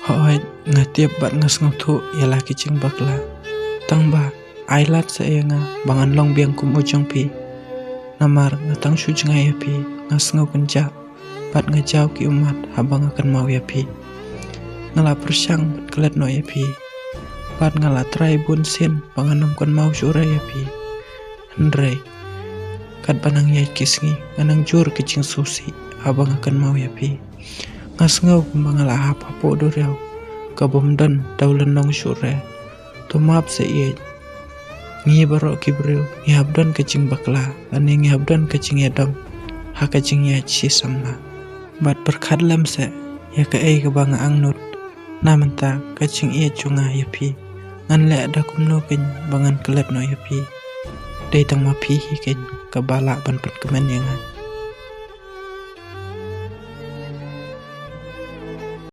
Hoy ngatiap bat ngas ngau ya laki cing bakla. Tang ba ailat sa nga bangan long biang kum ujung pi. Namar ngatang su jenga ya pi ngas ngau kenja. Bat ngajau ki umat habang akan mau ya pi. Ngala persyang bat kelet no ya pi. Bat ngala trai bun sin banganam kon mau sura ya pi. Hendrai kat banang yai kisngi nganang jur kecing susi habang akan mau ya pi. Ngas ngau kumbangala apa po duriau kabom dan daulan nong sure tumap se iya ngi barok kibriu ngi habdan kecing bakla ane ngi habdan kecing edom ha kecing ya ci sama bat berkat lem se ya ke ai kabanga angnut na menta kecing iya cunga ya pi ngan le ada kumno ken bangan kelet no ya pi dai tang ma pi hi ken kabala ban pet kemen yang